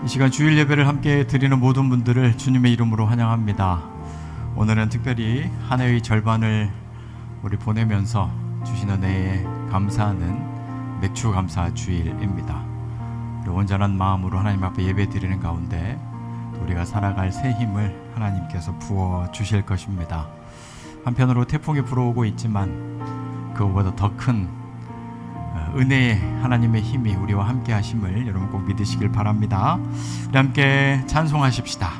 이 시간 주일 예배를 함께 드리는 모든 분들을 주님의 이름으로 환영합니다. 오늘은 특별히 한 해의 절반을 우리 보내면서 주신 은혜에 감사하는 맥주 감사 주일입니다. 우리 온전한 마음으로 하나님 앞에 예배 드리는 가운데 우리가 살아갈 새 힘을 하나님께서 부어 주실 것입니다. 한편으로 태풍이 불어오고 있지만 그거보다 더 큰 은혜의 하나님의 힘이 우리와 함께 하심을 여러분 꼭 믿으시길 바랍니다. 우리 함께 찬송하십시다.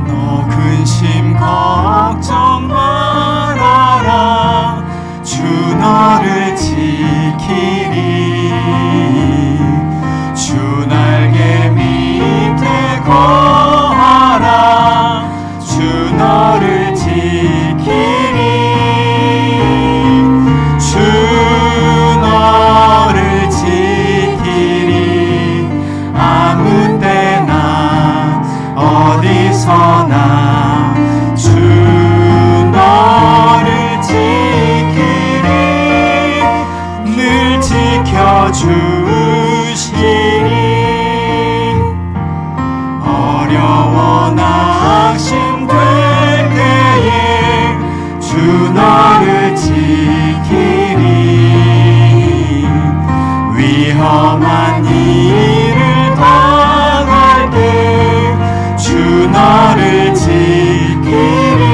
너 근심 걱정 말아라. 주 너를 지키리. 주 날개 밑에 거하라. 주 너를 지키리. 주 너를 지키리. 아무 때나 어디서나 주 너를 지키리. 늘 지켜주시리. 어려워 낙심될 때에 주 너를 지키리. 위험한 일을 당할 때 주 너를 지키리.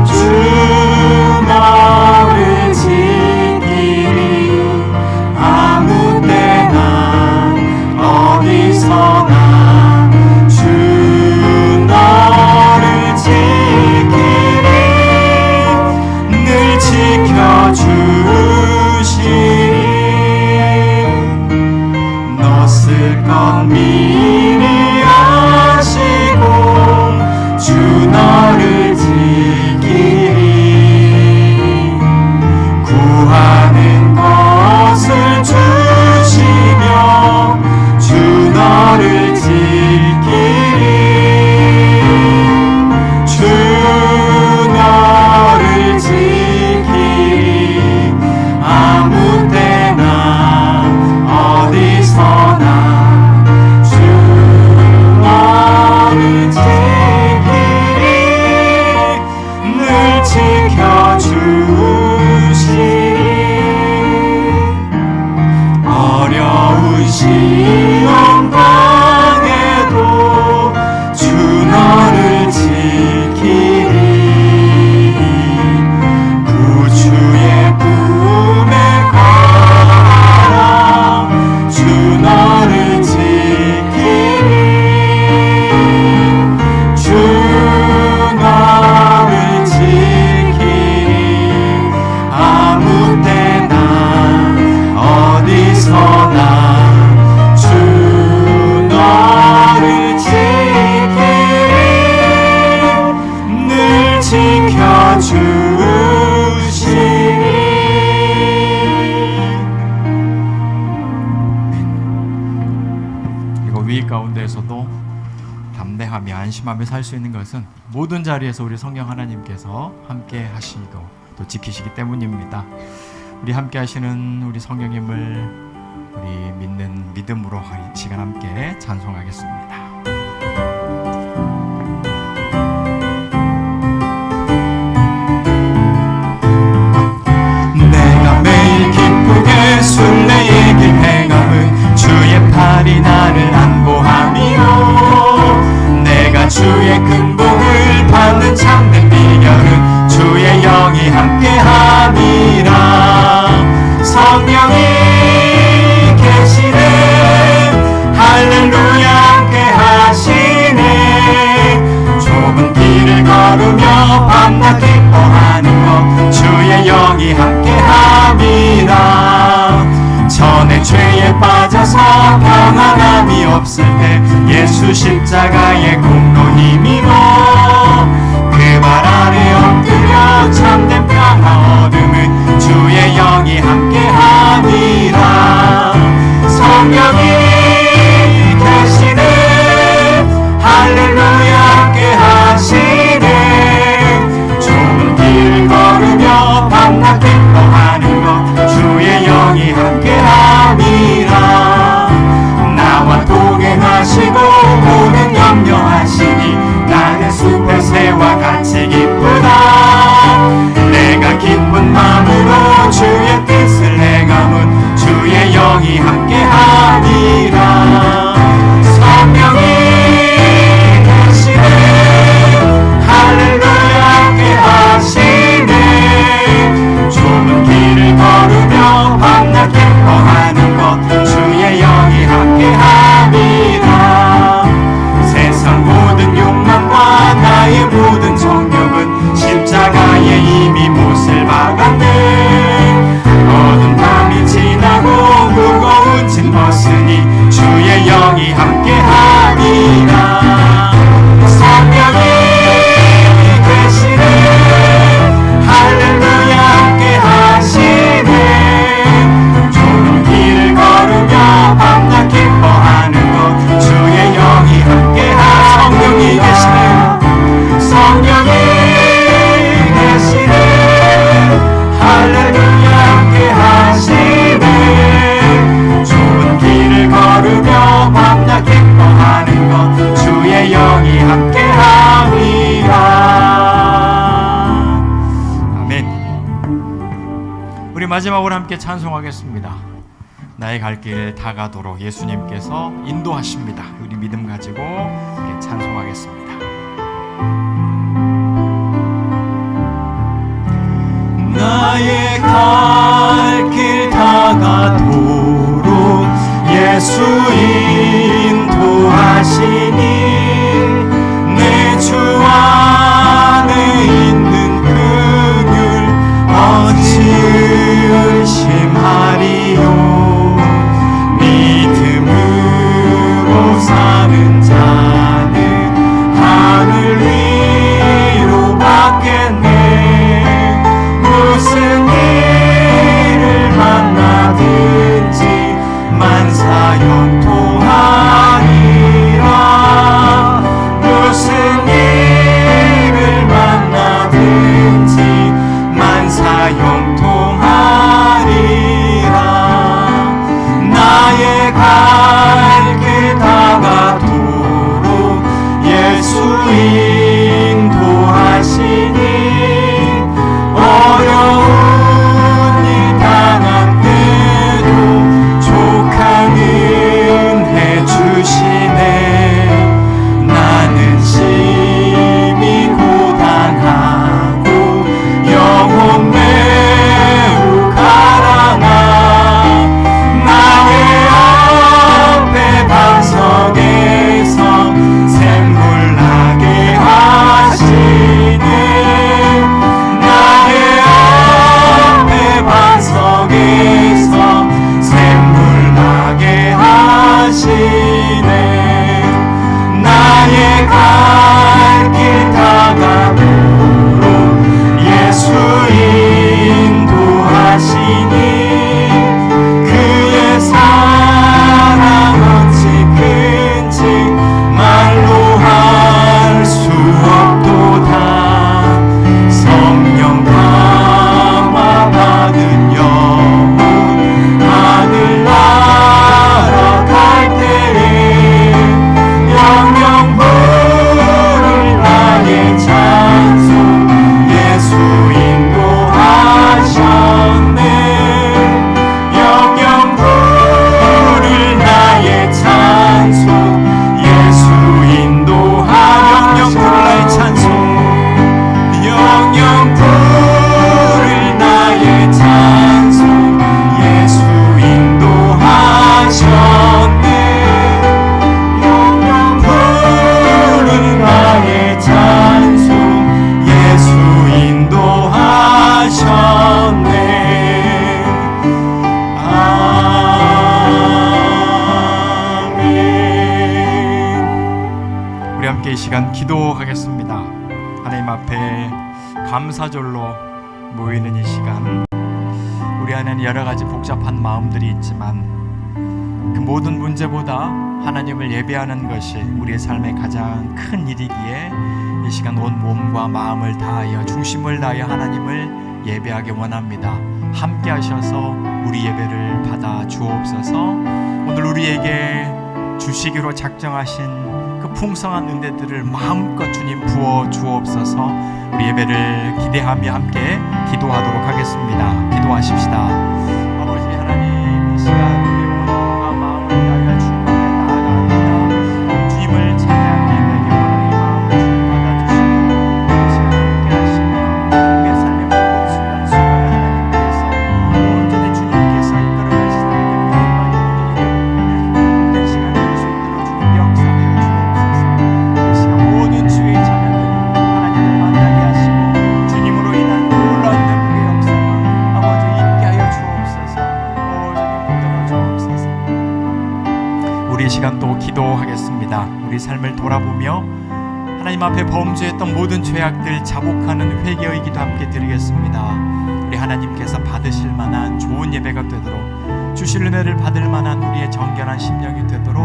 주 너를 지키리. 아무 때나 어디서나 주 너를 지키리. 늘 지켜주시리. 너 쓸 것 미리 아시고 주 너를 지키리. 구하는 것을 주시며 주 너를 지키리. 주 너를 지키리. 아무 때나 어디서나 주 너를 지키리. 늘 지켜주시리. 어려운 시험 당해도 주 너를 지키리. 구주의 품에 거하라. 주 너를 지키리. 주 너를 지키리. 아무 때나 어디서나 주 너를 지키리. 늘 지켜주시리. 이거 위기 가운데에서도 담대하며 안심하며 살 수 있는 것은 모든 자리에서 우리 성령 하나님께서 함께 하시고 또 지키시기 때문입니다. 우리 함께 하시는 우리 성령님을 우리 믿는 믿음으로 이 시간 함께 찬송하겠습니다. 내가 매일 기쁘게 순례의 길 행함은 주의 팔이 나를 안보함이요. 내가 주의 큰 복을 받는 참된 비결은 주의 영이 함께함이라. 성령이 계시네. 할렐루야 함께하시네. 좁은 길을 걸으며 밤낮 기뻐하는 것 주의 영이 함께함이라. 전에 죄에 빠져서 평안함이 없을 때 예수 십자가의 공로 힘입어 그 발 아래 엎드려 참된 평화 얻음은 주의 영이 함께함이라. 성령이 계시 영이 함께하리라. 성령이 계시네 할렐루야 함께하시네. 좁은 길을 걸으며 밤낮 기뻐하는 것 주의 영이 함께하리라. 세상 모든 욕망과 나의 모든 정욕은 십자가에 이미 못을 박았네. 어두운 밤이 지나고 무거운 짐 벗으니 주의 영이 함께하리라. 성령이 계시네 할렐루야 함께하시네. 좁은 길을 걸으며 밤낮 기뻐하는 것 주의 영이 함께하시네. 성령이 계시네. 성령이 계시네 할렐루야 함께하시네. 좁은 길을 걸으며 밤낮 기뻐하는 것 주의 영이 함께하리라. 아멘. 우리 마지막으로 함께 찬송하겠습니다. 나의 갈 길 다 가도록 예수님께서 인도하십니다. 우리 믿음 가지고 함께 찬송하겠습니다. 나의 갈 길 다 가도록 예수 인도하시니 내 주 안에 있는 긍휼 어찌 의심하리요. 믿음으로 사는 자는 하늘 위로 받겠네. 무슨 일을 만나든지 만사형통하리라. 무슨 일을 만나든지 만사형통하리라. 나의 갈 길 다 가도록 예수 인도하시니 어려운 일 당한 때도 족한 은혜 주시네. 나는 심히 고단하고 영혼 매우 가라나. 나의 앞에 반석에서 샘물 나게 하시네. 나의 앞에 반석에서 샘물 나게 하시네. 나의 갈 길 다 가도록 예수 인도하시니 그의 사랑 어찌 큰지 말로 할 수 없도다. 성령 감화 받은 영혼 하늘나라 갈 때에 영영 부를 나의 찬송 예수 인도하셨네. 영영 부를 나의 찬송 예수 인도하셨네. 영영 부를 나의 찬송 예수 인도하셨네. 영영 부를 나의 찬송 예수 인도하셨네. 아멘. 우리 함께 이 시간 기도하겠습니다. 하나님 앞에 감사절로 모이는 이 시간, 우리 안에는 여러 가지 복잡한 마음들이 있지만 그 모든 문제보다 하나님을 예배하는 것이 우리의 삶의 가장 큰 일이기에 이 시간 온 몸과 마음을 다하여 중심을 다하여 하나님을 예배하기 원합니다. 함께 하셔서 우리 예배를 받아 주옵소서. 오늘 우리에게 주시기로 작정하신 그 풍성한 은혜들을 마음껏 주님 부어 주옵소서. 우리 예배를 기대하며 함께 기도하도록 하겠습니다. 기도하십시다. 아버지 하나님, 이 시간 우리 시간 또 기도하겠습니다. 우리 삶을 돌아보며 하나님 앞에 범죄했던 모든 죄악들 자복하는 회개의 기도 함께 드리겠습니다. 우리 하나님께서 받으실 만한 좋은 예배가 되도록, 주실 은혜를 받을 만한 우리의 정결한 심령이 되도록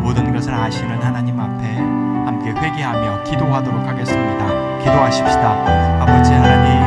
모든 것을 아시는 하나님 앞에 함께 회개하며 기도하도록 하겠습니다. 기도하십시다. 아버지 하나님,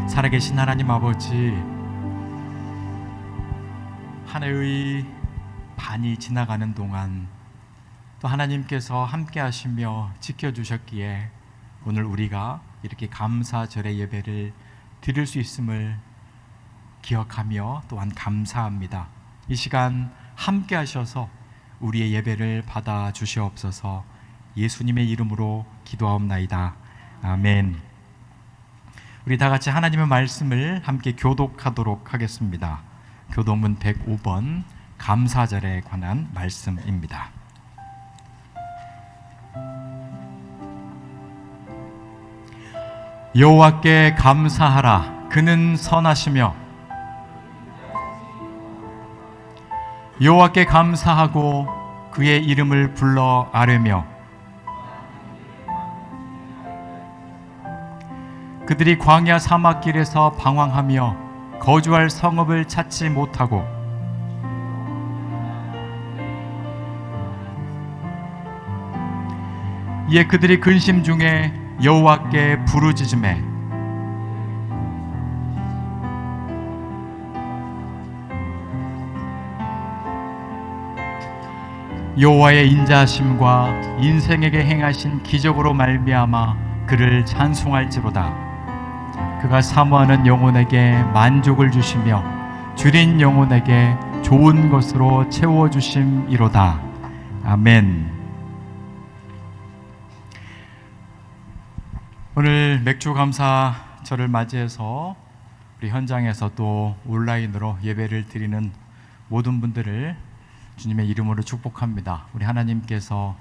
살아계신 하나님 아버지, 한 해의 반이 지나가는 동안 또 하나님께서 함께 하시며 지켜주셨기에 오늘 우리가 이렇게 감사절의 예배를 드릴 수 있음을 기억하며 또한 감사합니다. 이 시간 함께 하셔서 우리의 예배를 받아 주시옵소서. 예수님의 이름으로 기도하옵나이다. 아멘. 우리 다 같이 하나님의 말씀을 함께 교독하도록 하겠습니다. 교독문 105번 감사절에 관한 말씀입니다. 여호와께 감사하라. 그는 선하시며 여호와께 감사하고 그의 이름을 불러 아뢰며 그들이 광야 사막길에서 방황하며 거주할 성읍을 찾지 못하고 이에 그들이 근심 중에 여호와께 부르짖으매 여호와의 인자하심과 인생에게 행하신 기적으로 말미암아 그를 찬송할지로다. 그가 사모하는 영혼에게 만족을 주시며 줄인 영혼에게 좋은 것으로 채워주심이로다. 아멘. 오늘 맥주 감사절을 맞이해서 우리 현장에서 또 온라인으로 예배를 드리는 모든 분들을 주님의 이름으로 축복합니다. 우리 하나님께서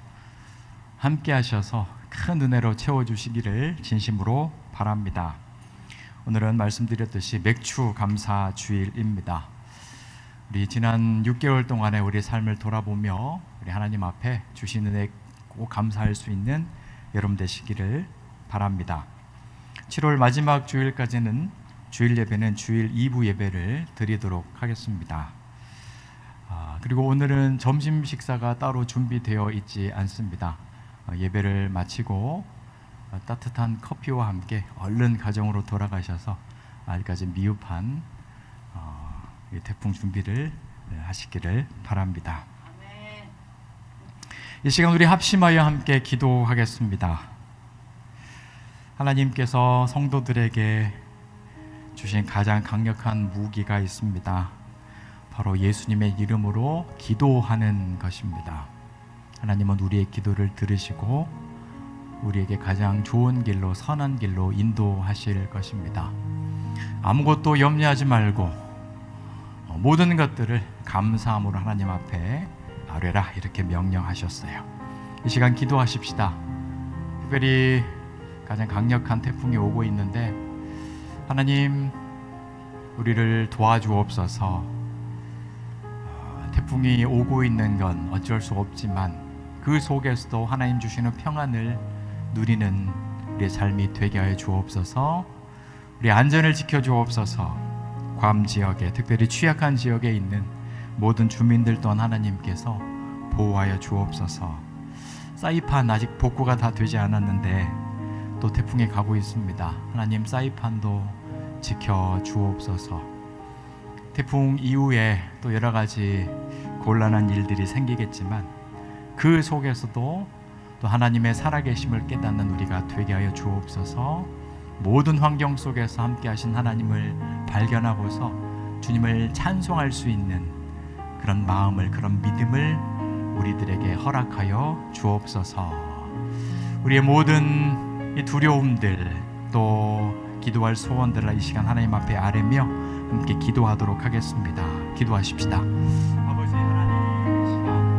함께 하셔서 큰 은혜로 채워주시기를 진심으로 바랍니다. 오늘은 말씀드렸듯이 맥주 감사 주일입니다. 우리 지난 6개월 동안의 우리 삶을 돌아보며 우리 하나님 앞에 주신 은혜 꼭 감사할 수 있는 여러분 되시기를 바랍니다. 7월 마지막 주일까지는 주일 예배는 주일 2부 예배를 드리도록 하겠습니다. 그리고 오늘은 점심 식사가 따로 준비되어 있지 않습니다. 예배를 마치고 따뜻한 커피와 함께 얼른 가정으로 돌아가셔서 아직까지 미흡한 태풍 준비를 하시기를 바랍니다. 이 시간 우리 합심하여 함께 기도하겠습니다. 하나님께서 성도들에게 주신 가장 강력한 무기가 있습니다. 바로 예수님의 이름으로 기도하는 것입니다. 하나님은 우리의 기도를 들으시고 우리에게 가장 좋은 길로, 선한 길로 인도하실 것입니다. 아무것도 염려하지 말고 모든 것들을 감사함으로 하나님 앞에 아뢰라, 이렇게 명령하셨어요. 이 시간 기도하십시다. 특별히 가장 강력한 태풍이 오고 있는데 하나님, 우리를 도와주옵소서. 태풍이 오고 있는 건 어쩔 수 없지만 그 속에서도 하나님 주시는 평안을 누리는 우리의 삶이 되게 하여 주옵소서. 우리 안전을 지켜 주옵소서. 괌 지역에, 특별히 취약한 지역에 있는 모든 주민들 또한 하나님께서 보호하여 주옵소서. 사이판 아직 복구가 다 되지 않았는데 또 태풍이 가고 있습니다. 하나님, 사이판도 지켜 주옵소서. 태풍 이후에 또 여러 가지 곤란한 일들이 생기겠지만 그 속에서도 또 하나님의 살아계심을 깨닫는 우리가 되게 하여 주옵소서. 모든 환경 속에서 함께 하신 하나님을 발견하고서 주님을 찬송할 수 있는 그런 마음을, 그런 믿음을 우리들에게 허락하여 주옵소서. 우리의 모든 이 두려움들, 또 기도할 소원들을 이 시간 하나님 앞에 아뢰며 함께 기도하도록 하겠습니다. 기도하십시다. 아버지 하나님, 이 시간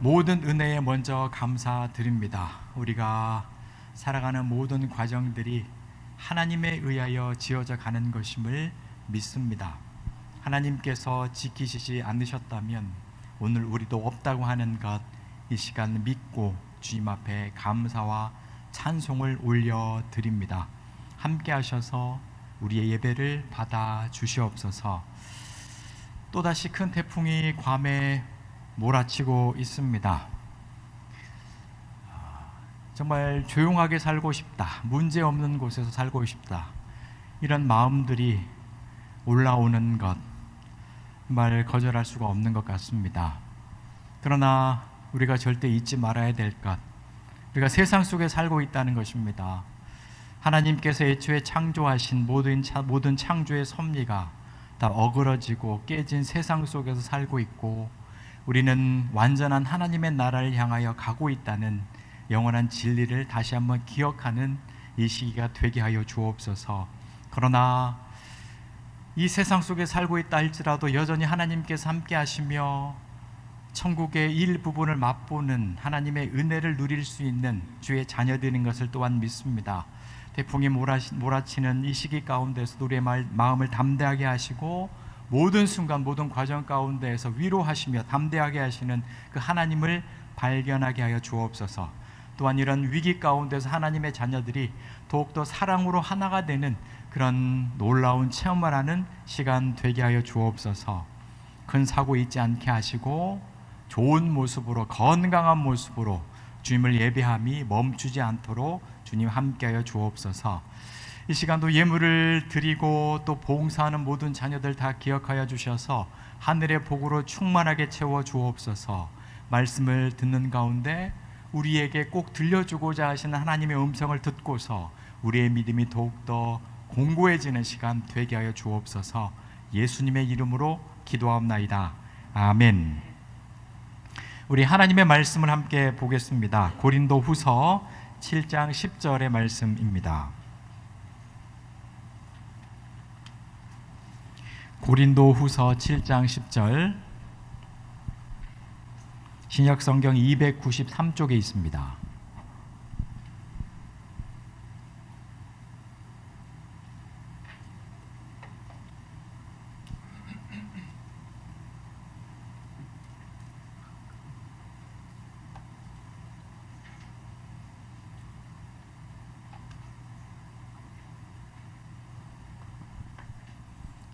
모든 은혜에 먼저 감사드립니다. 우리가 살아가는 모든 과정들이 하나님에 의하여 지어져 가는 것임을 믿습니다. 하나님께서 지키시지 않으셨다면 오늘 우리도 없다고 하는 것, 이 시간 믿고 주님 앞에 감사와 찬송을 올려드립니다. 함께 하셔서 우리의 예배를 받아 주시옵소서. 또다시 큰 태풍이 괌에 몰아치고 있습니다. 정말 조용하게 살고 싶다, 문제 없는 곳에서 살고 싶다, 이런 마음들이 올라오는 것, 정말 거절할 수가 없는 것 같습니다. 그러나 우리가 절대 잊지 말아야 될 것, 우리가 세상 속에 살고 있다는 것입니다. 하나님께서 애초에 창조하신 모든 창조의 섭리가 다 어그러지고 깨진 세상 속에서 살고 있고, 우리는 완전한 하나님의 나라를 향하여 가고 있다는 영원한 진리를 다시 한번 기억하는 이 시기가 되게 하여 주옵소서. 그러나 이 세상 속에 살고 있다 할지라도 여전히 하나님께서 함께 하시며 천국의 일부분을 맛보는 하나님의 은혜를 누릴 수 있는 주의 자녀들인 것을 또한 믿습니다. 태풍이 몰아치는 이 시기 가운데서 우리의 마음을 담대하게 하시고 모든 순간 모든 과정 가운데에서 위로하시며 담대하게 하시는 그 하나님을 발견하게 하여 주옵소서. 또한 이런 위기 가운데서 하나님의 자녀들이 더욱더 사랑으로 하나가 되는 그런 놀라운 체험을 하는 시간 되게 하여 주옵소서. 큰 사고 있지 않게 하시고 좋은 모습으로, 건강한 모습으로 주님을 예배함이 멈추지 않도록 주님 함께하여 주옵소서. 이 시간도 예물을 드리고 또 봉사하는 모든 자녀들 다 기억하여 주셔서 하늘의 복으로 충만하게 채워 주옵소서. 말씀을 듣는 가운데 우리에게 꼭 들려주고자 하시는 하나님의 음성을 듣고서 우리의 믿음이 더욱더 공고해지는 시간 되게 하여 주옵소서. 예수님의 이름으로 기도하옵나이다. 아멘. 우리 하나님의 말씀을 함께 보겠습니다. 고린도후서 7장 10절의 말씀입니다. 고린도후서 7장 10절, 신약성경 293쪽에 있습니다.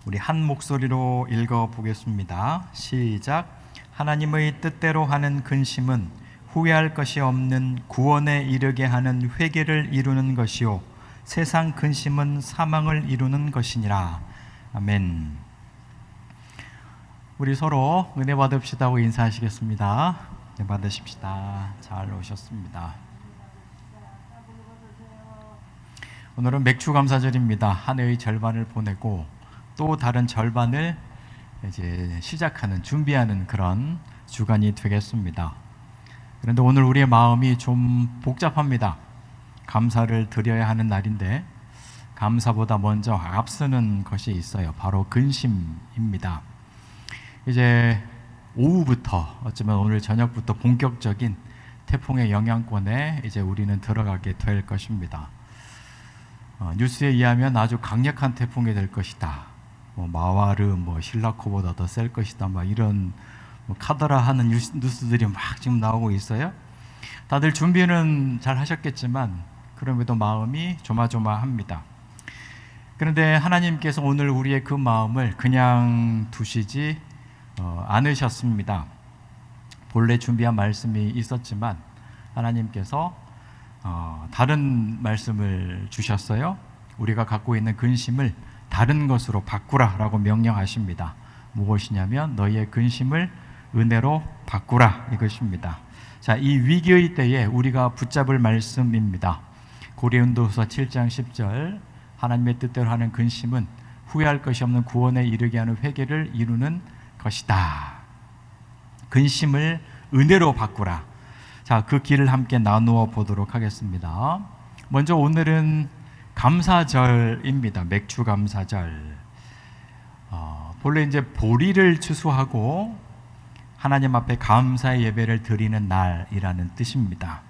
우리 한 목소리로 읽어보겠습니다. 시작. 하나님의 뜻대로 하는 근심은 후회할 것이 없는 구원에 이르게 하는 회개를 이루는 것이요 세상 근심은 사망을 이루는 것이니라. 아멘. 우리 서로 은혜 받읍시다고 인사하시겠습니다. 은혜 받으십시다. 잘 오셨습니다. 오늘은 맥주 감사절입니다. 한 해의 절반을 보내고 또 다른 절반을 이제 시작하는, 준비하는 그런 주간이 되겠습니다. 그런데 오늘 우리의 마음이 좀 복잡합니다. 감사를 드려야 하는 날인데 감사보다 먼저 앞서는 것이 있어요. 바로 근심입니다. 이제 오후부터, 어쩌면 오늘 저녁부터 본격적인 태풍의 영향권에 이제 우리는 들어가게 될 것입니다. 뉴스에 의하면 아주 강력한 태풍이 될 것이다. 마와르, 신라코보다 더 셀 것이다. 이런 카더라 하는 뉴스들이 막 지금 나오고 있어요. 다들 준비는 잘 하셨겠지만 그럼에도 마음이 조마조마합니다. 그런데 하나님께서 오늘 우리의 그 마음을 그냥 두시지 않으셨습니다. 본래 준비한 말씀이 있었지만 하나님께서 다른 말씀을 주셨어요. 우리가 갖고 있는 근심을 다른 것으로 바꾸라라고 명령하십니다. 무엇이냐면 너희의 근심을 은혜로 바꾸라, 이것입니다. 자, 이 위기의 때에 우리가 붙잡을 말씀입니다. 고린도후서 7장 10절, 하나님의 뜻대로 하는 근심은 후회할 것이 없는 구원에 이르게 하는 회개를 이루는 것이다. 근심을 은혜로 바꾸라. 자, 그 길을 함께 나누어 보도록 하겠습니다. 먼저 오늘은 감사절입니다. 맥주 감사절. 본래 이제 보리를 추수하고 하나님 앞에 감사의 예배를 드리는 날이라는 뜻입니다.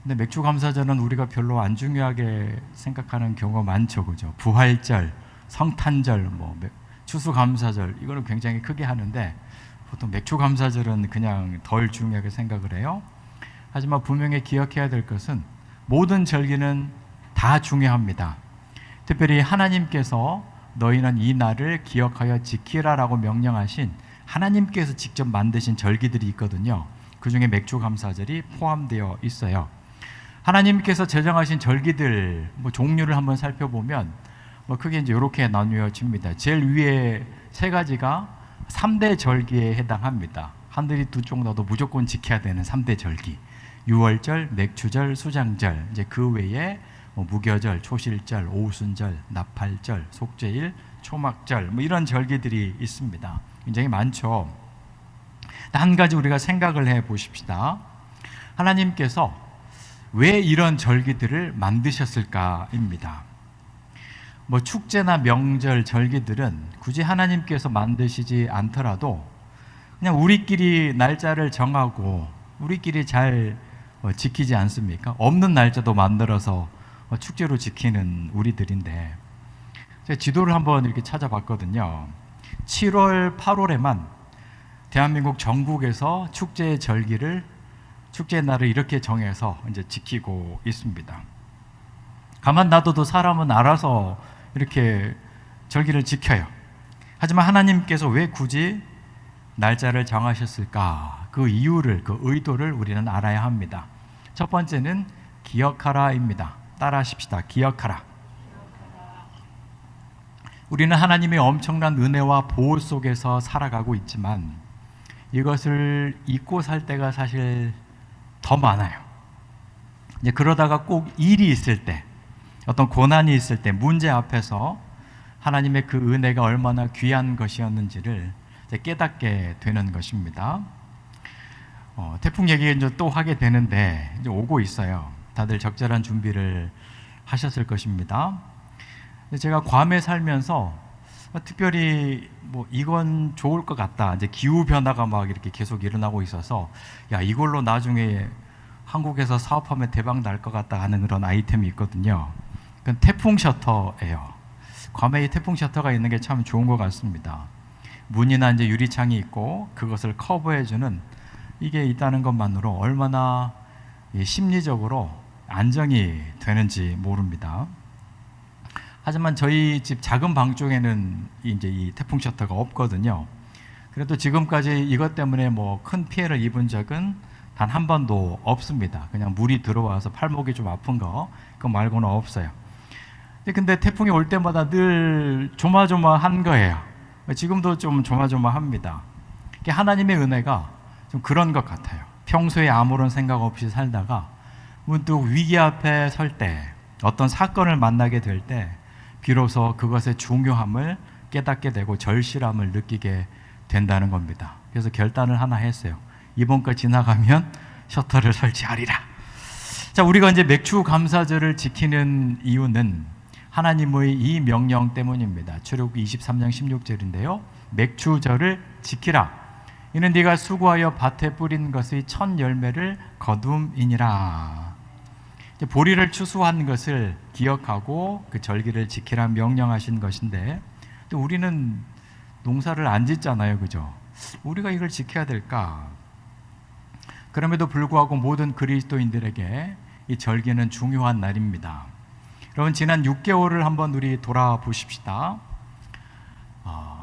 근데 맥주 감사절은 우리가 별로 안 중요하게 생각하는 경우가 많죠, 그죠? 부활절, 성탄절, 추수 감사절, 이거는 굉장히 크게 하는데 보통 맥주 감사절은 그냥 덜 중요하게 생각을 해요. 하지만 분명히 기억해야 될 것은 모든 절기는 다 중요합니다. 특별히 하나님께서 너희는 이 날을 기억하여 지키라라고 명령하신 하나님께서 직접 만드신 절기들이 있거든요. 그 중에 맥주 감사절이 포함되어 있어요. 하나님께서 제정하신 절기들 종류를 한번 살펴보면 크게 이제 이렇게 나뉘어집니다. 제일 위에 세 가지가 3대 절기에 해당합니다. 하늘이 두 쪽 나도 무조건 지켜야 되는 3대 절기. 유월절, 맥주절, 수장절. 이제 그 외에 무교절, 초실절, 오순절, 나팔절, 속죄일, 초막절, 이런 절기들이 있습니다. 굉장히 많죠. 한 가지 우리가 생각을 해 보십시다. 하나님께서 왜 이런 절기들을 만드셨을까입니다. 축제나 명절, 절기들은 굳이 하나님께서 만드시지 않더라도 그냥 우리끼리 날짜를 정하고 우리끼리 잘 지키지 않습니까? 없는 날짜도 만들어서 축제로 지키는 우리들인데, 제가 지도를 한번 이렇게 찾아봤거든요. 7월, 8월에만 대한민국 전국에서 축제의 절기를, 축제의 날을 이렇게 정해서 이제 지키고 있습니다. 가만 놔둬도 사람은 알아서 이렇게 절기를 지켜요. 하지만 하나님께서 왜 굳이 날짜를 정하셨을까? 그 이유를, 그 의도를 우리는 알아야 합니다. 첫 번째는 기억하라입니다. 따라 하십시다. 기억하라. 우리는 하나님의 엄청난 은혜와 보호 속에서 살아가고 있지만 이것을 잊고 살 때가 사실 더 많아요. 이제 그러다가 꼭 일이 있을 때, 어떤 고난이 있을 때, 문제 앞에서 하나님의 그 은혜가 얼마나 귀한 것이었는지를 깨닫게 되는 것입니다. 태풍 얘기 이제 또 하게 되는데 이제 오고 있어요. 다들 적절한 준비를 하셨을 것입니다. 제가 괌에 살면서 특별히 이건 좋을 것 같다. 이제 기후 변화가 막 이렇게 계속 일어나고 있어서 야, 이걸로 나중에 한국에서 사업하면 대박 날 것 같다 하는 그런 아이템이 있거든요. 그건 태풍 셔터예요. 괌에 이 태풍 셔터가 있는 게 참 좋은 것 같습니다. 문이나 이제 유리창이 있고 그것을 커버해주는 이게 있다는 것만으로 얼마나 심리적으로 안정이 되는지 모릅니다. 하지만 저희 집 작은 방 쪽에는 이제 이 태풍 셔터가 없거든요. 그래도 지금까지 이것 때문에 뭐 큰 피해를 입은 적은 단 한 번도 없습니다. 그냥 물이 들어와서 팔목이 좀 아픈 거, 그거 말고는 없어요. 근데 태풍이 올 때마다 늘 조마조마한 거예요. 지금도 좀 조마조마합니다. 하나님의 은혜가 좀 그런 것 같아요. 평소에 아무런 생각 없이 살다가 문득 위기 앞에 설 때, 어떤 사건을 만나게 될 때 비로소 그것의 중요함을 깨닫게 되고 절실함을 느끼게 된다는 겁니다. 그래서 결단을 하나 했어요. 이번 거 지나가면 셔터를 설치하리라. 자, 우리가 이제 맥주 감사절을 지키는 이유는 하나님의 이 명령 때문입니다. 출애굽기 23장 16절인데요. 맥주절을 지키라. 이는 네가 수고하여 밭에 뿌린 것의 첫 열매를 거둠이니라. 보리를 추수한 것을 기억하고 그 절기를 지키라 명령하신 것인데, 또 우리는 농사를 안 짓잖아요, 그죠? 우리가 이걸 지켜야 될까? 그럼에도 불구하고 모든 그리스도인들에게 이 절기는 중요한 날입니다. 여러분, 지난 6개월을 한번 우리 돌아보십시다.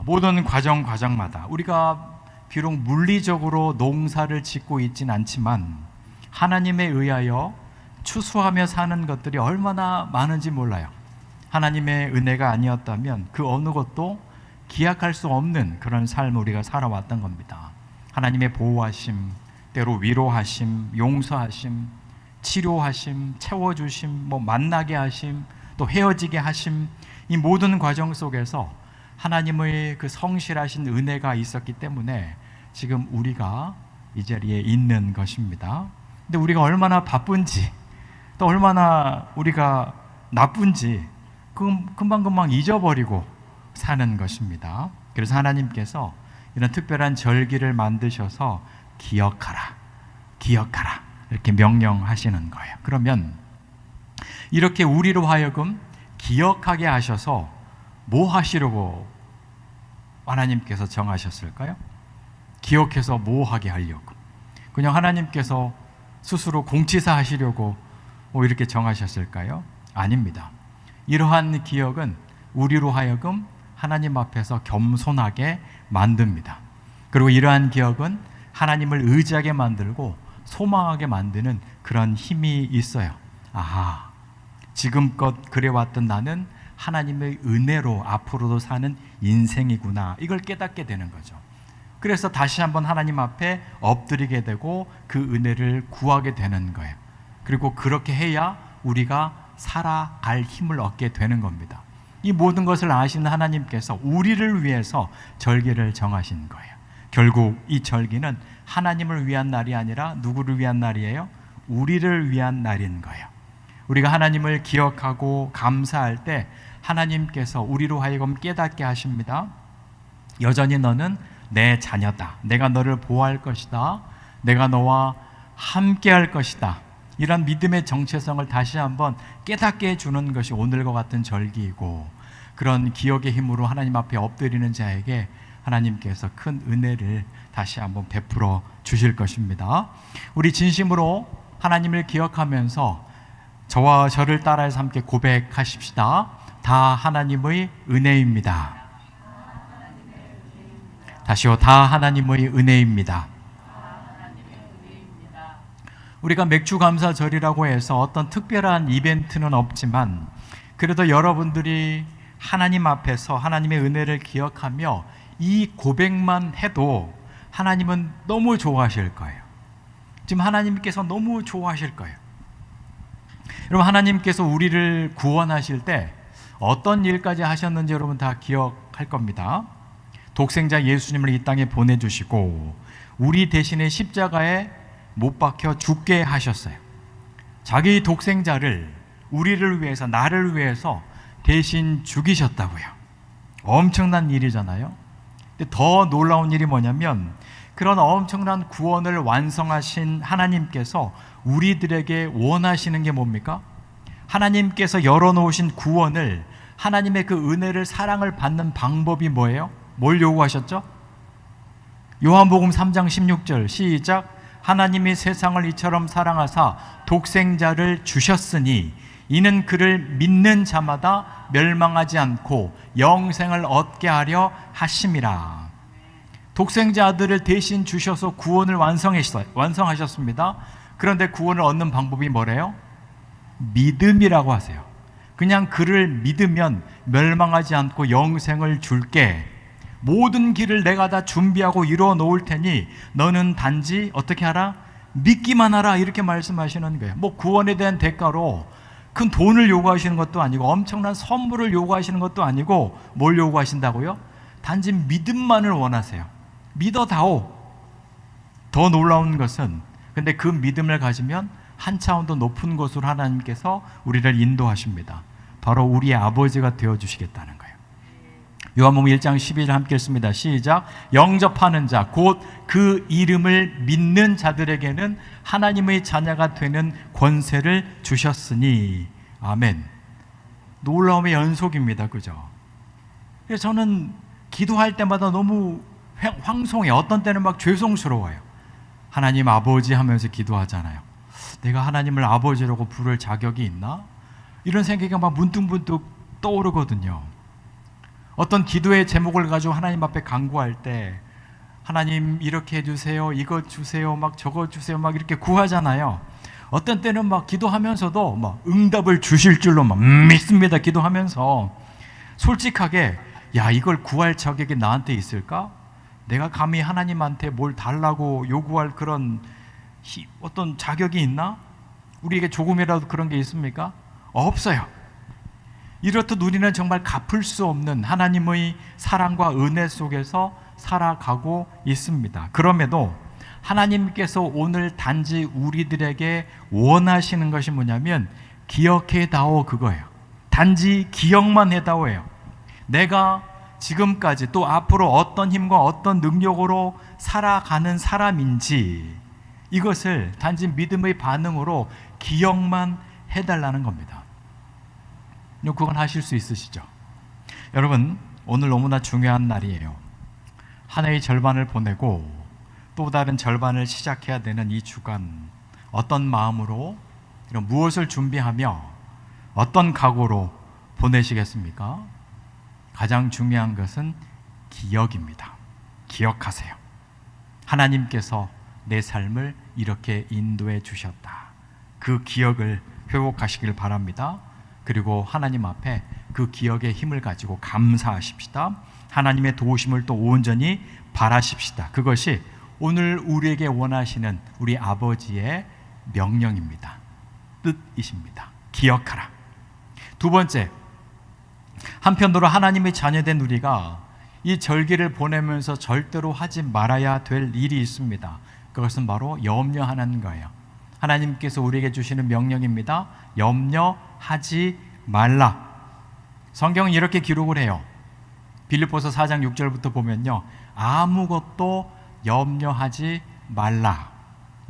모든 과정마다 우리가 비록 물리적으로 농사를 짓고 있진 않지만 하나님에 의하여 추수하며 사는 것들이 얼마나 많은지 몰라요. 하나님의 은혜가 아니었다면 그 어느 것도 기약할 수 없는 그런 삶을 우리가 살아왔던 겁니다. 하나님의 보호하심, 때로 위로하심, 용서하심, 치료하심, 채워주심, 만나게 하심, 또 헤어지게 하심, 이 모든 과정 속에서 하나님의 그 성실하신 은혜가 있었기 때문에 지금 우리가 이 자리에 있는 것입니다. 근데 우리가 얼마나 바쁜지, 또 얼마나 우리가 나쁜지 금방금방 잊어버리고 사는 것입니다. 그래서 하나님께서 이런 특별한 절기를 만드셔서 기억하라 이렇게 명령하시는 거예요. 그러면 이렇게 우리로 하여금 기억하게 하셔서 뭐 하시려고 하나님께서 정하셨을까요? 기억해서 뭐 하게 하려고? 그냥 하나님께서 스스로 공치사 하시려고 이렇게 정하셨을까요? 아닙니다. 이러한 기억은 우리로 하여금 하나님 앞에서 겸손하게 만듭니다. 그리고 이러한 기억은 하나님을 의지하게 만들고 소망하게 만드는 그런 힘이 있어요. 아하, 지금껏 그래왔던 나는 하나님의 은혜로 앞으로도 사는 인생이구나, 이걸 깨닫게 되는 거죠. 그래서 다시 한번 하나님 앞에 엎드리게 되고 그 은혜를 구하게 되는 거예요. 그리고 그렇게 해야 우리가 살아갈 힘을 얻게 되는 겁니다. 이 모든 것을 아시는 하나님께서 우리를 위해서 절기를 정하신 거예요. 결국 이 절기는 하나님을 위한 날이 아니라 누구를 위한 날이에요? 우리를 위한 날인 거예요. 우리가 하나님을 기억하고 감사할 때 하나님께서 우리로 하여금 깨닫게 하십니다. 여전히 너는 내 자녀다. 내가 너를 보호할 것이다. 내가 너와 함께 할 것이다. 이런 믿음의 정체성을 다시 한번 깨닫게 해주는 것이 오늘과 같은 절기이고, 그런 기억의 힘으로 하나님 앞에 엎드리는 자에게 하나님께서 큰 은혜를 다시 한번 베풀어 주실 것입니다. 우리 진심으로 하나님을 기억하면서 저와 저를 따라해서 함께 고백하십시다. 다 하나님의 은혜입니다. 다시요, 다 하나님의 은혜입니다. 우리가 맥주 감사절이라고 해서 어떤 특별한 이벤트는 없지만 그래도 여러분들이 하나님 앞에서 하나님의 은혜를 기억하며 이 고백만 해도 하나님은 너무 좋아하실 거예요. 지금 하나님께서 너무 좋아하실 거예요. 여러분, 하나님께서 우리를 구원하실 때 어떤 일까지 하셨는지 여러분 다 기억할 겁니다. 독생자 예수님을 이 땅에 보내주시고 우리 대신에 십자가에 못 박혀 죽게 하셨어요. 자기 독생자를 우리를 위해서, 나를 위해서 대신 죽이셨다고요. 엄청난 일이잖아요. 근데 더 놀라운 일이 뭐냐면 그런 엄청난 구원을 완성하신 하나님께서 우리들에게 원하시는 게 뭡니까? 하나님께서 열어놓으신 구원을, 하나님의 그 은혜를, 사랑을 받는 방법이 뭐예요? 뭘 요구하셨죠? 요한복음 3장 16절 시작. 하나님이 세상을 이처럼 사랑하사 독생자를 주셨으니 이는 그를 믿는 자마다 멸망하지 않고 영생을 얻게 하려 하심이라. 독생자 아들을 대신 주셔서 구원을 완성하셨습니다. 그런데 구원을 얻는 방법이 뭐래요? 믿음이라고 하세요. 그냥 그를 믿으면 멸망하지 않고 영생을 줄게. 모든 길을 내가 다 준비하고 이루어 놓을 테니 너는 단지 어떻게 하라? 믿기만 하라. 이렇게 말씀하시는 거예요. 뭐 구원에 대한 대가로 큰 돈을 요구하시는 것도 아니고 엄청난 선물을 요구하시는 것도 아니고 뭘 요구하신다고요? 단지 믿음만을 원하세요. 믿어다오. 더 놀라운 것은 근데 그 믿음을 가지면 한 차원 더 높은 곳으로 하나님께서 우리를 인도하십니다. 바로 우리의 아버지가 되어주시겠다는 거예요. 요한복음 1장 12절 함께 읽습니다. 시작. 영접하는 자 곧 그 이름을 믿는 자들에게는 하나님의 자녀가 되는 권세를 주셨으니. 아멘. 놀라움의 연속입니다. 그죠? 그래서 저는 기도할 때마다 너무 황송해. 어떤 때는 막 죄송스러워요. 하나님 아버지 하면서 기도하잖아요. 내가 하나님을 아버지라고 부를 자격이 있나? 이런 생각이 막 문득문득 떠오르거든요. 어떤 기도의 제목을 가지고 하나님 앞에 간구할 때 하나님 이렇게 해주세요, 이거 주세요, 막 저거 주세요, 막 이렇게 구하잖아요. 어떤 때는 막 기도하면서도 막 응답을 주실 줄로 막 믿습니다. 기도하면서 솔직하게 야, 이걸 구할 자격이 나한테 있을까? 내가 감히 하나님한테 뭘 달라고 요구할 그런 어떤 자격이 있나? 우리에게 조금이라도 그런 게 있습니까? 없어요. 이렇듯 우리는 정말 갚을 수 없는 하나님의 사랑과 은혜 속에서 살아가고 있습니다. 그럼에도 하나님께서 오늘 단지 우리들에게 원하시는 것이 뭐냐면 기억해다오, 그거예요. 단지 기억만 해다오예요. 내가 지금까지 또 앞으로 어떤 힘과 어떤 능력으로 살아가는 사람인지 이것을 단지 믿음의 반응으로 기억만 해달라는 겁니다. 그건 하실 수 있으시죠? 여러분, 오늘 너무나 중요한 날이에요. 한 해의 절반을 보내고 또 다른 절반을 시작해야 되는 이 주간, 어떤 마음으로 무엇을 준비하며 어떤 각오로 보내시겠습니까? 가장 중요한 것은 기억입니다. 기억하세요. 하나님께서 내 삶을 이렇게 인도해 주셨다. 그 기억을 회복하시길 바랍니다. 그리고 하나님 앞에 그 기억의 힘을 가지고 감사하십시다. 하나님의 도우심을 또 온전히 바라십시다. 그것이 오늘 우리에게 원하시는 우리 아버지의 명령입니다. 뜻이십니다. 기억하라. 두 번째, 한편으로 하나님의 자녀된 우리가 이 절기를 보내면서 절대로 하지 말아야 될 일이 있습니다. 그것은 바로 염려하는 거예요. 하나님께서 우리에게 주시는 명령입니다. 염려하지 말라. 성경은 이렇게 기록을 해요. 빌립보서 4장 6절부터 보면요, 아무것도 염려하지 말라.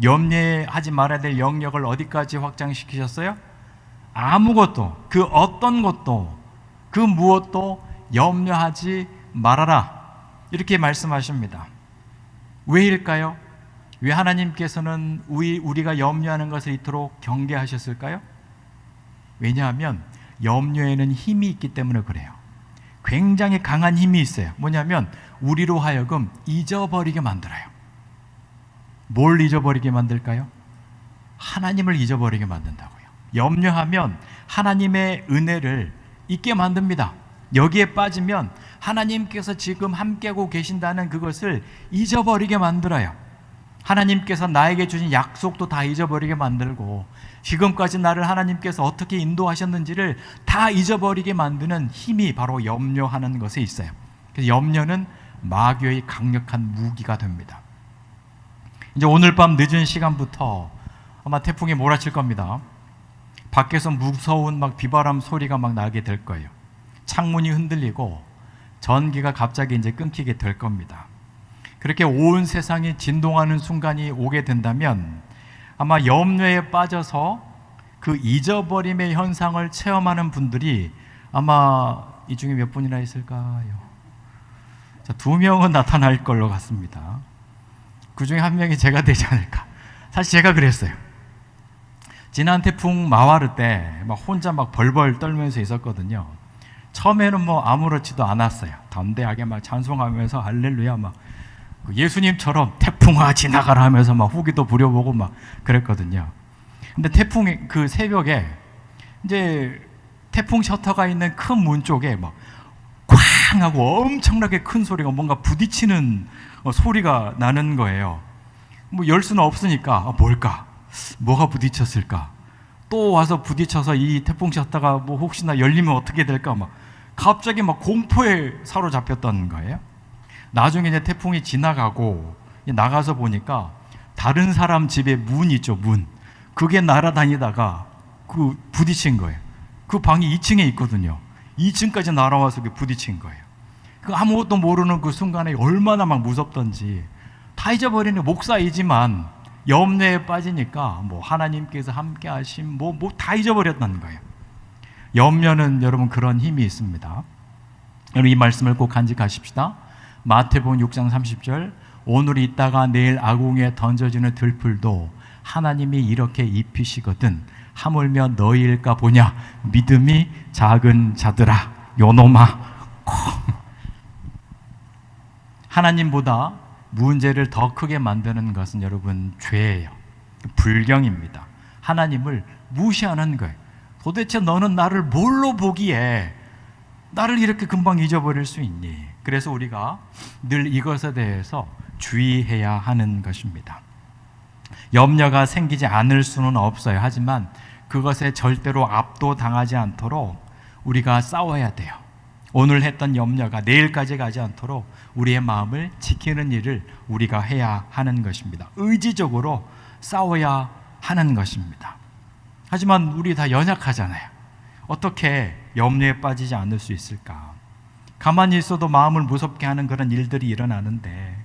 염려하지 말아야 될 영역을 어디까지 확장시키셨어요? 아무것도, 그 어떤 것도, 그 무엇도 염려하지 말아라. 이렇게 말씀하십니다. 왜일까요? 왜 하나님께서는 우리가 염려하는 것을 이토록 경계하셨을까요? 왜냐하면 염려에는 힘이 있기 때문에 그래요. 굉장히 강한 힘이 있어요. 뭐냐면 우리로 하여금 잊어버리게 만들어요. 뭘 잊어버리게 만들까요? 하나님을 잊어버리게 만든다고요. 염려하면 하나님의 은혜를 잊게 만듭니다. 여기에 빠지면 하나님께서 지금 함께하고 계신다는 그것을 잊어버리게 만들어요. 하나님께서 나에게 주신 약속도 다 잊어버리게 만들고 지금까지 나를 하나님께서 어떻게 인도하셨는지를 다 잊어버리게 만드는 힘이 바로 염려하는 것에 있어요. 그래서 염려는 마귀의 강력한 무기가 됩니다. 이제 오늘 밤 늦은 시간부터 아마 태풍이 몰아칠 겁니다. 밖에서 무서운 막 비바람 소리가 막 나게 될 거예요. 창문이 흔들리고 전기가 갑자기 이제 끊기게 될 겁니다. 그렇게 온 세상이 진동하는 순간이 오게 된다면 아마 염려에 빠져서 그 잊어버림의 현상을 체험하는 분들이 아마 이 중에 몇 분이나 있을까요? 자, 2명은 나타날 걸로 같습니다. 그 중에 한 명이 제가 되지 않을까. 사실 제가 그랬어요. 지난 태풍 마와르 때 막 혼자 막 벌벌 떨면서 있었거든요. 처음에는 뭐 아무렇지도 않았어요. 담대하게 막 찬송하면서 할렐루야 막 예수님처럼 태풍아 지나가라 하면서 막 후기도 부려보고 막 그랬거든요. 근데 태풍 그 새벽에 이제 태풍 셔터가 있는 큰 문 쪽에 막 쾅 하고 엄청나게 큰 소리가 뭔가 부딪히는 소리가 나는 거예요. 뭐 열 수는 없으니까 뭘까? 뭐가 부딪혔을까? 또 와서 부딪혀서 이 태풍 셔터가 뭐 혹시나 열리면 어떻게 될까? 막 갑자기 막 공포에 사로잡혔던 거예요. 나중에 이제 태풍이 지나가고 나가서 보니까 다른 사람 집에 문 있죠, 문. 그게 날아다니다가 그 부딪힌 거예요. 그 방이 2층에 있거든요. 2층까지 날아와서 부딪힌 거예요. 그 아무것도 모르는 그 순간에 얼마나 막 무섭던지 다 잊어버리는 목사이지만 염려에 빠지니까 뭐 하나님께서 함께 하심 뭐 다 잊어버렸다는 거예요. 염려는 여러분 그런 힘이 있습니다. 여러분 이 말씀을 꼭 간직하십시다. 마태복음 6장 30절 오늘 있다가 내일 아궁이에 던져지는 들풀도 하나님이 이렇게 입히시거든 하물며 너희일까 보냐 믿음이 작은 자들아 요놈아. 하나님보다 문제를 더 크게 만드는 것은 여러분 죄예요. 불경입니다. 하나님을 무시하는 거예요. 도대체 너는 나를 뭘로 보기에 나를 이렇게 금방 잊어버릴 수 있니? 그래서 우리가 늘 이것에 대해서 주의해야 하는 것입니다. 염려가 생기지 않을 수는 없어요. 하지만 그것에 절대로 압도당하지 않도록 우리가 싸워야 돼요. 오늘 했던 염려가 내일까지 가지 않도록 우리의 마음을 지키는 일을 우리가 해야 하는 것입니다. 의지적으로 싸워야 하는 것입니다. 하지만 우리 다 연약하잖아요. 어떻게 염려에 빠지지 않을 수 있을까? 가만히 있어도 마음을 무섭게 하는 그런 일들이 일어나는데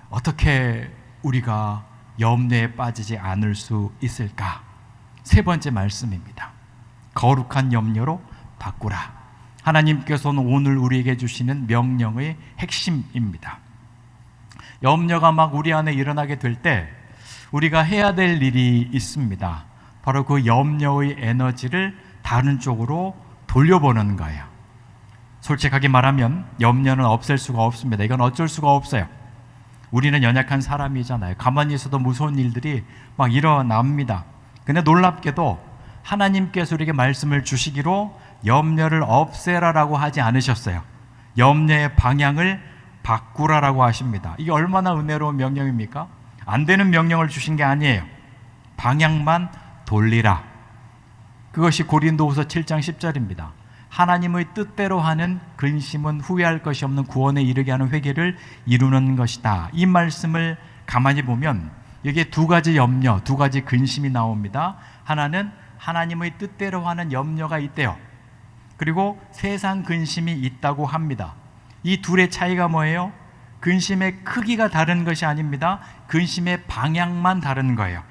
어떻게 우리가 염려에 빠지지 않을 수 있을까? 세 번째 말씀입니다. 거룩한 염려로 바꾸라. 하나님께서는 오늘 우리에게 주시는 명령의 핵심입니다. 염려가 막 우리 안에 일어나게 될 때 우리가 해야 될 일이 있습니다. 바로 그 염려의 에너지를 다른 쪽으로 돌려보는 거예요. 솔직하게 말하면 염려는 없앨 수가 없습니다. 이건 어쩔 수가 없어요. 우리는 연약한 사람이잖아요. 가만히 있어도 무서운 일들이 막 일어납니다. 근데 놀랍게도 하나님께서 우리에게 말씀을 주시기로 염려를 없애라라고 하지 않으셨어요. 염려의 방향을 바꾸라라고 하십니다. 이게 얼마나 은혜로운 명령입니까? 안 되는 명령을 주신 게 아니에요. 방향만 돌리라. 그것이 고린도후서 7장 10절입니다. 하나님의 뜻대로 하는 근심은 후회할 것이 없는 구원에 이르게 하는 회개를 이루는 것이다. 이 말씀을 가만히 보면 여기에 두 가지 염려, 두 가지 근심이 나옵니다. 하나는 하나님의 뜻대로 하는 염려가 있대요. 그리고 세상 근심이 있다고 합니다. 이 둘의 차이가 뭐예요? 근심의 크기가 다른 것이 아닙니다. 근심의 방향만 다른 거예요.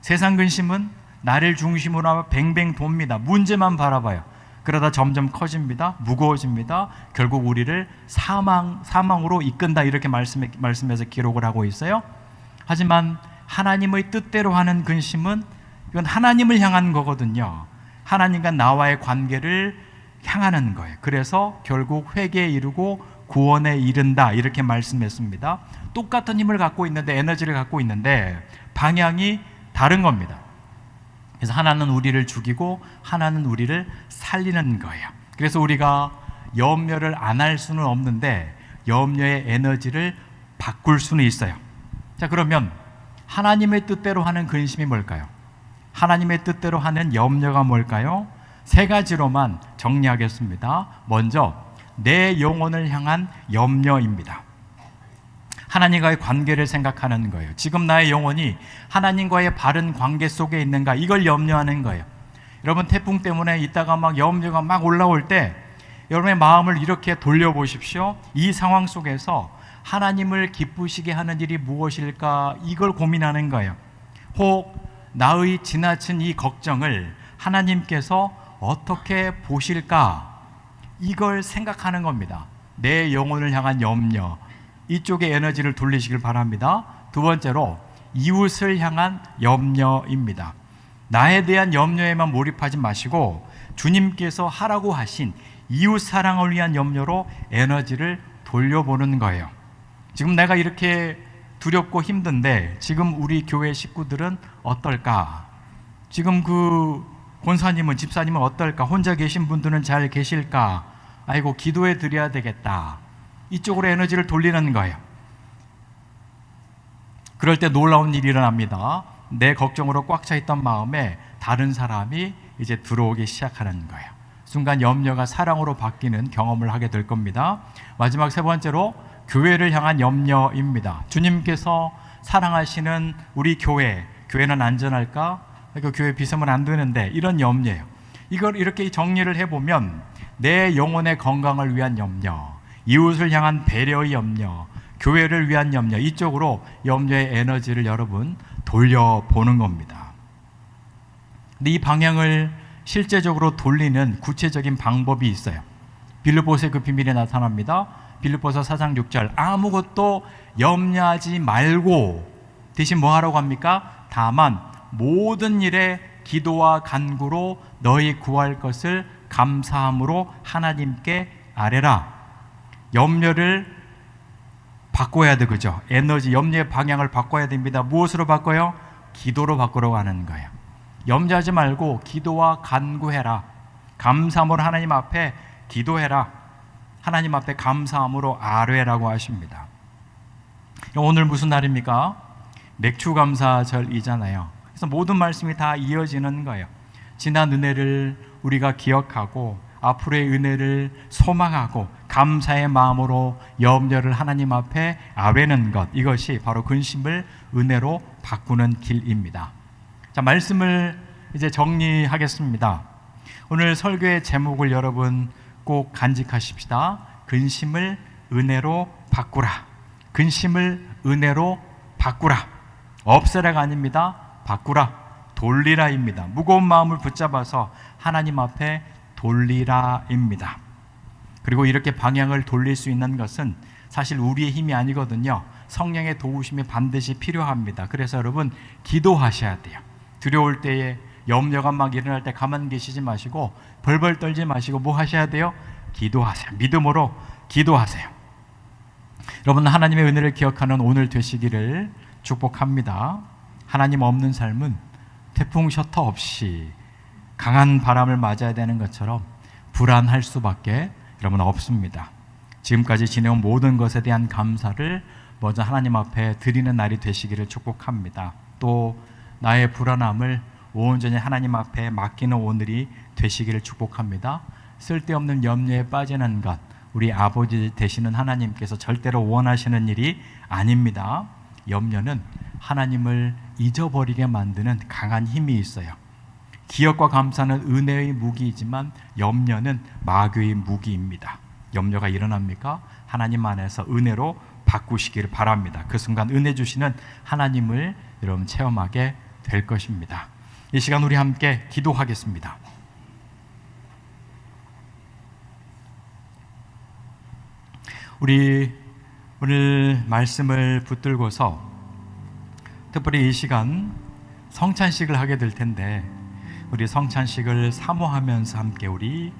세상 근심은 나를 중심으로 뱅뱅 돕니다. 문제만 바라봐요. 그러다 점점 커집니다. 무거워집니다. 결국 우리를 사망으로 이끈다 이렇게 말씀해서 기록을 하고 있어요. 하지만 하나님의 뜻대로 하는 근심은 이건 하나님을 향한 거거든요. 하나님과 나와의 관계를 향하는 거예요. 그래서 결국 회개에 이르고 구원에 이른다 이렇게 말씀했습니다. 똑같은 힘을 갖고 있는데 에너지를 갖고 있는데 방향이 다른 겁니다. 그래서 하나는 우리를 죽이고 하나는 우리를 살리는 거예요. 그래서 우리가 염려를 안 할 수는 없는데 염려의 에너지를 바꿀 수는 있어요. 자, 그러면 하나님의 뜻대로 하는 근심이 뭘까요? 하나님의 뜻대로 하는 염려가 뭘까요? 세 가지로만 정리하겠습니다. 먼저 내 영혼을 향한 염려입니다. 하나님과의 관계를 생각하는 거예요. 지금 나의 영혼이 하나님과의 바른 관계 속에 있는가, 이걸 염려하는 거예요. 여러분 태풍 때문에 있다가 막 염려가 막 올라올 때 여러분의 마음을 이렇게 돌려보십시오. 이 상황 속에서 하나님을 기쁘시게 하는 일이 무엇일까, 이걸 고민하는 거예요. 혹 나의 지나친 이 걱정을 하나님께서 어떻게 보실까, 이걸 생각하는 겁니다. 내 영혼을 향한 염려, 이쪽에 에너지를 돌리시길 바랍니다. 두 번째로 이웃을 향한 염려입니다. 나에 대한 염려에만 몰입하지 마시고 주님께서 하라고 하신 이웃 사랑을 위한 염려로 에너지를 돌려보는 거예요. 지금 내가 이렇게 두렵고 힘든데 지금 우리 교회 식구들은 어떨까? 지금 그 권사님은, 집사님은 어떨까? 혼자 계신 분들은 잘 계실까? 아이고, 기도해 드려야 되겠다. 이쪽으로 에너지를 돌리는 거예요. 그럴 때 놀라운 일이 일어납니다. 내 걱정으로 꽉 차 있던 마음에 다른 사람이 이제 들어오기 시작하는 거예요. 순간 염려가 사랑으로 바뀌는 경험을 하게 될 겁니다. 마지막 세 번째로 교회를 향한 염려입니다. 주님께서 사랑하시는 우리 교회는 안전할까? 그 교회 비서면 안 되는데, 이런 염려예요. 이걸 이렇게 정리를 해보면 내 영혼의 건강을 위한 염려, 이웃을 향한 배려의 염려, 교회를 위한 염려, 이쪽으로 염려의 에너지를 여러분 돌려보는 겁니다. 근데 이 방향을 실제적으로 돌리는 구체적인 방법이 있어요. 빌립보서의 그 비밀이 나타납니다. 빌립보서 4장 6절, 아무것도 염려하지 말고 대신 뭐 하라고 합니까? 다만 모든 일에 기도와 간구로 너희 구할 것을 감사함으로 하나님께 아뢰라. 염려를 바꿔야 돼, 그죠? 에너지, 염려의 방향을 바꿔야 됩니다. 무엇으로 바꿔요? 기도로 바꾸려고 하는 거예요. 염려하지 말고 기도와 간구해라. 감사함으로 하나님 앞에 기도해라. 하나님 앞에 감사함으로 아뢰라고 하십니다. 오늘 무슨 날입니까? 맥주감사절이잖아요. 그래서 모든 말씀이 다 이어지는 거예요. 지난 은혜를 우리가 기억하고 앞으로의 은혜를 소망하고 감사의 마음으로 염려를 하나님 앞에 아뢰는 것, 이것이 바로 근심을 은혜로 바꾸는 길입니다. 자, 말씀을 이제 정리하겠습니다. 오늘 설교의 제목을 여러분 꼭 간직하십시다. 근심을 은혜로 바꾸라. 근심을 은혜로 바꾸라. 없애라가 아닙니다. 바꾸라, 돌리라입니다. 무거운 마음을 붙잡아서 하나님 앞에 돌리라입니다. 그리고 이렇게 방향을 돌릴 수 있는 것은 사실 우리의 힘이 아니거든요. 성령의 도우심이 반드시 필요합니다. 그래서 여러분 기도하셔야 돼요. 두려울 때에, 염려가 막 일어날 때 가만히 계시지 마시고 벌벌 떨지 마시고 뭐 하셔야 돼요? 기도하세요. 믿음으로 기도하세요. 여러분, 하나님의 은혜를 기억하는 오늘 되시기를 축복합니다. 하나님 없는 삶은 태풍 셔터 없이 강한 바람을 맞아야 되는 것처럼 불안할 수밖에 여러분 없습니다. 지금까지 지내온 모든 것에 대한 감사를 먼저 하나님 앞에 드리는 날이 되시기를 축복합니다. 또 나의 불안함을 온전히 하나님 앞에 맡기는 오늘이 되시기를 축복합니다. 쓸데없는 염려에 빠지는 것, 우리 아버지 되시는 하나님께서 절대로 원하시는 일이 아닙니다. 염려는 하나님을 잊어버리게 만드는 강한 힘이 있어요. 기억과 감사는 은혜의 무기이지만 염려는 마귀의 무기입니다. 염려가 일어납니까? 하나님 안에서 은혜로 바꾸시기를 바랍니다. 그 순간 은혜 주시는 하나님을 여러분 체험하게 될 것입니다. 이 시간 우리 함께 기도하겠습니다. 우리 오늘 말씀을 붙들고서 특별히 이 시간 성찬식을 하게 될 텐데 우리 성찬식을 사모하면서 함께 우리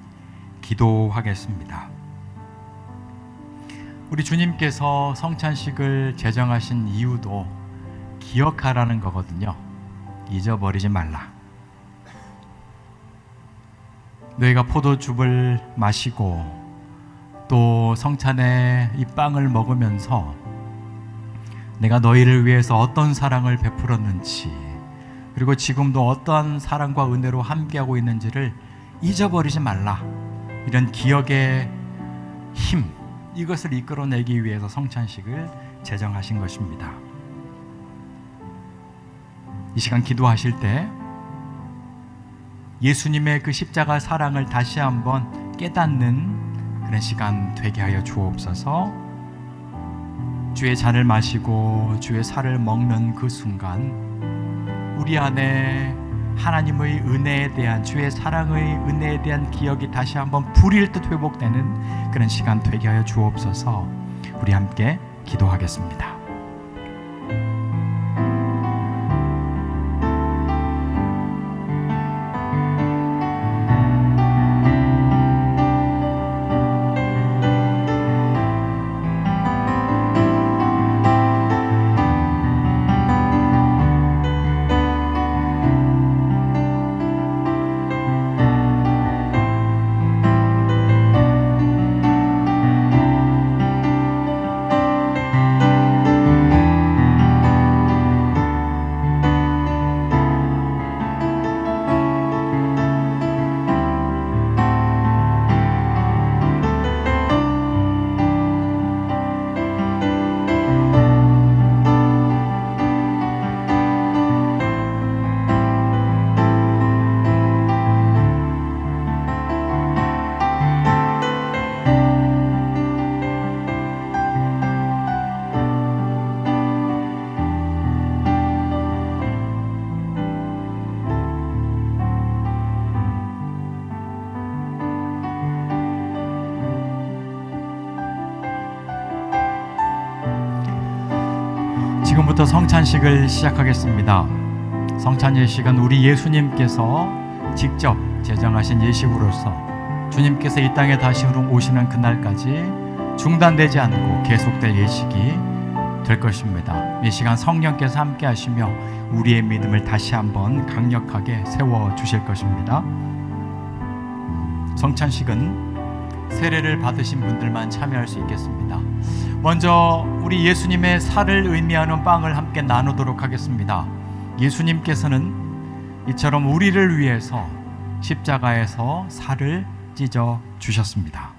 기도하겠습니다. 우리 주님께서 성찬식을 제정하신 이유도 기억하라는 거거든요. 잊어버리지 말라. 너희가 포도즙을 마시고 또 성찬의 이 빵을 먹으면서 내가 너희를 위해서 어떤 사랑을 베풀었는지, 그리고 지금도 어떠한 사랑과 은혜로 함께하고 있는지를 잊어버리지 말라. 이런 기억의 힘, 이것을 이끌어내기 위해서 성찬식을 제정하신 것입니다. 이 시간 기도하실 때 예수님의 그 십자가 사랑을 다시 한번 깨닫는 그런 시간 되게 하여 주옵소서. 주의 잔을 마시고 주의 살을 먹는 그 순간 우리 안에 하나님의 은혜에 대한, 주의 사랑의 은혜에 대한 기억이 다시 한번 불일 듯 회복되는 그런 시간 되게 하여 주옵소서. 우리 함께 기도하겠습니다. 이제부터 성찬식을 시작하겠습니다. 성찬 예식은 우리 예수님께서 직접 제정하신 예식으로서 주님께서 이 땅에 다시 오시는 그날까지 중단되지 않고 계속될 예식이 될 것입니다. 이 시간 성령께서 함께 하시며 우리의 믿음을 다시 한번 강력하게 세워주실 것입니다. 성찬식은 세례를 받으신 분들만 참여할 수 있겠습니다. 먼저 우리 예수님의 살을 의미하는 빵을 함께 나누도록 하겠습니다. 예수님께서는 이처럼 우리를 위해서 십자가에서 살을 찢어 주셨습니다.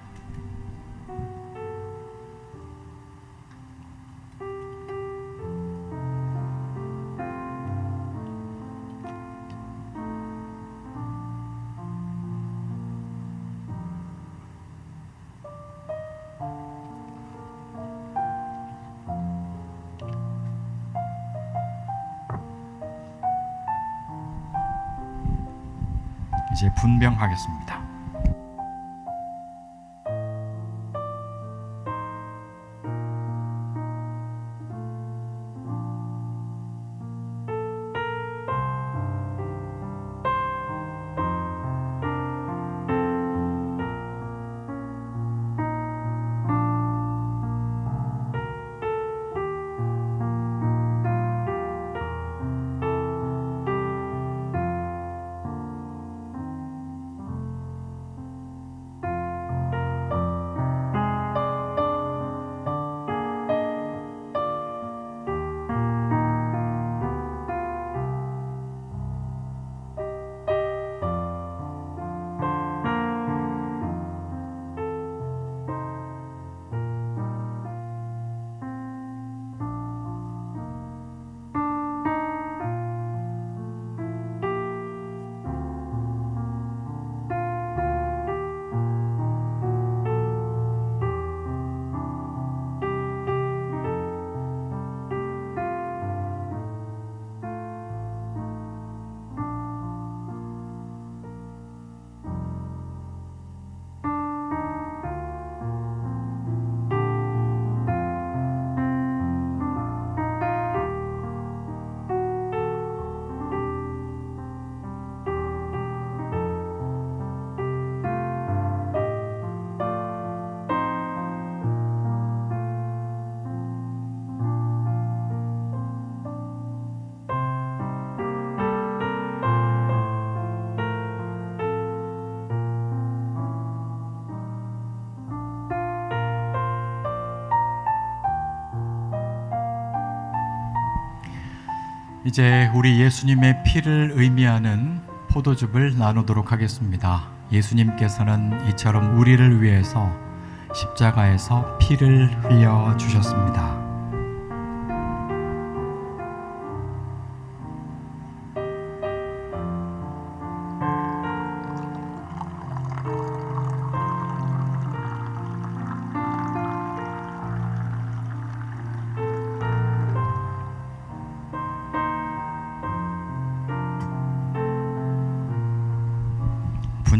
이제 분병하겠습니다. 이제 우리 예수님의 피를 의미하는 포도즙을 나누도록 하겠습니다. 예수님께서는 이처럼 우리를 위해서 십자가에서 피를 흘려 주셨습니다.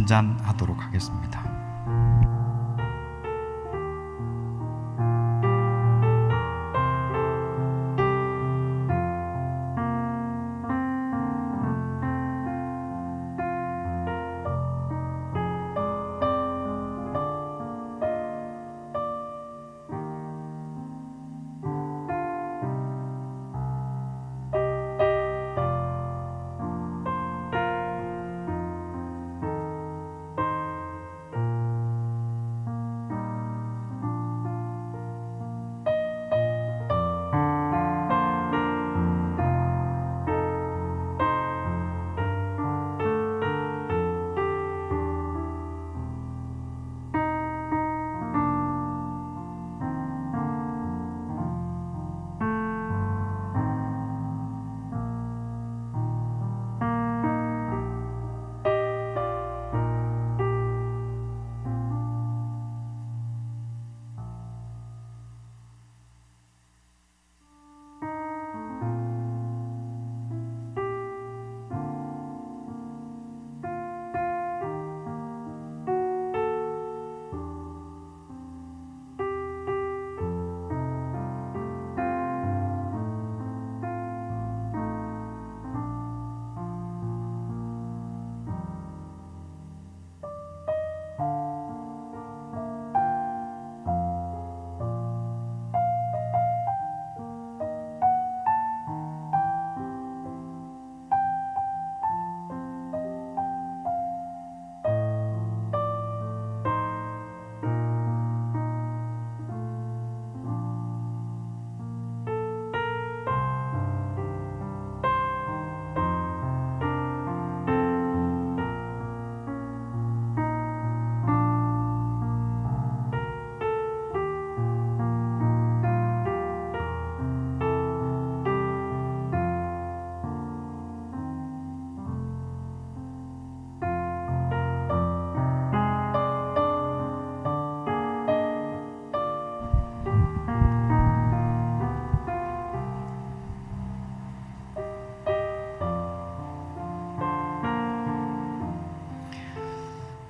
분잔하도록 하겠습니다.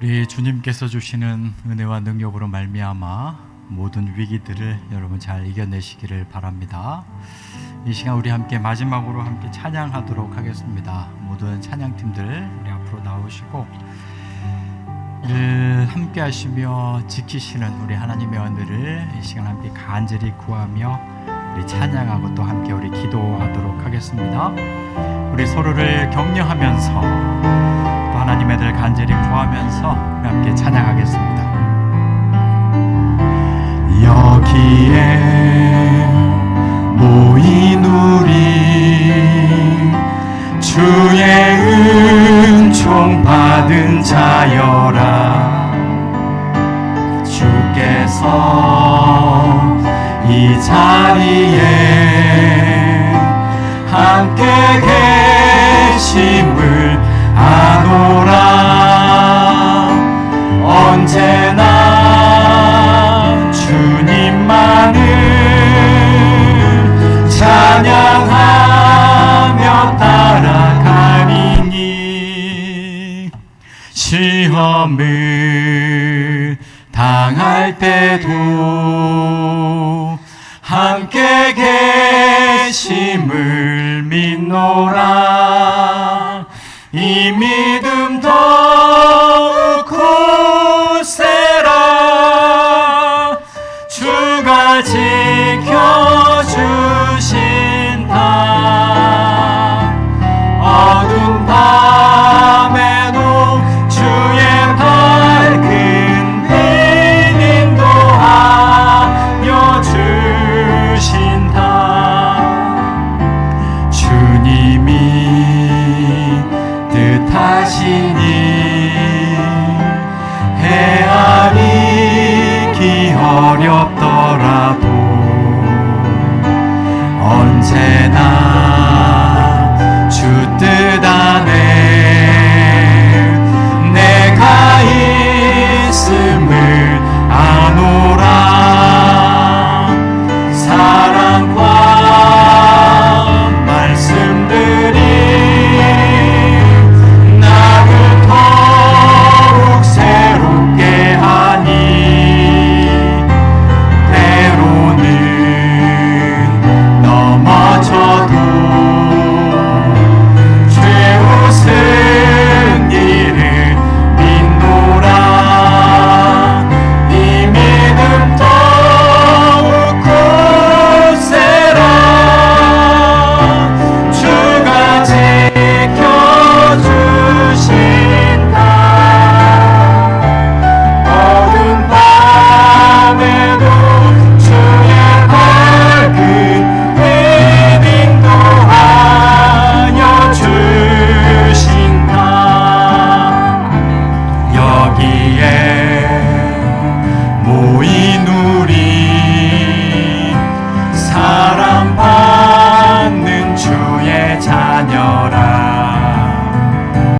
우리 주님께서 주시는 은혜와 능력으로 말미암아 모든 위기들을 여러분 잘 이겨내시기를 바랍니다. 이 시간 우리 함께 마지막으로 함께 찬양하도록 하겠습니다. 모든 찬양팀들 우리 앞으로 나오시고 늘 함께 하시며 지키시는 우리 하나님의 은혜를 이 시간 함께 간절히 구하며 우리 찬양하고 또 함께 우리 기도하도록 하겠습니다. 우리 서로를 격려하면서 또 하나님의 늘 간절히 구하면서 우리 함께 찬양하겠습니다. 여기에 모인 우리 주의 은총 받은 자여라. 주께서 이 자리에 함께 계심을 아노라. 언제나 주님만을 찬양하며 따라가리니 시험을 당할 때도 함께 계심을 믿노라. 이 믿음 더욱 굳세라. 주가 지켜주신다. 어두운 밤에도 주의 밝은 빛 인도하여 주신다. 주님이 뜻하시니 헤아리기 어렵더라도 언제나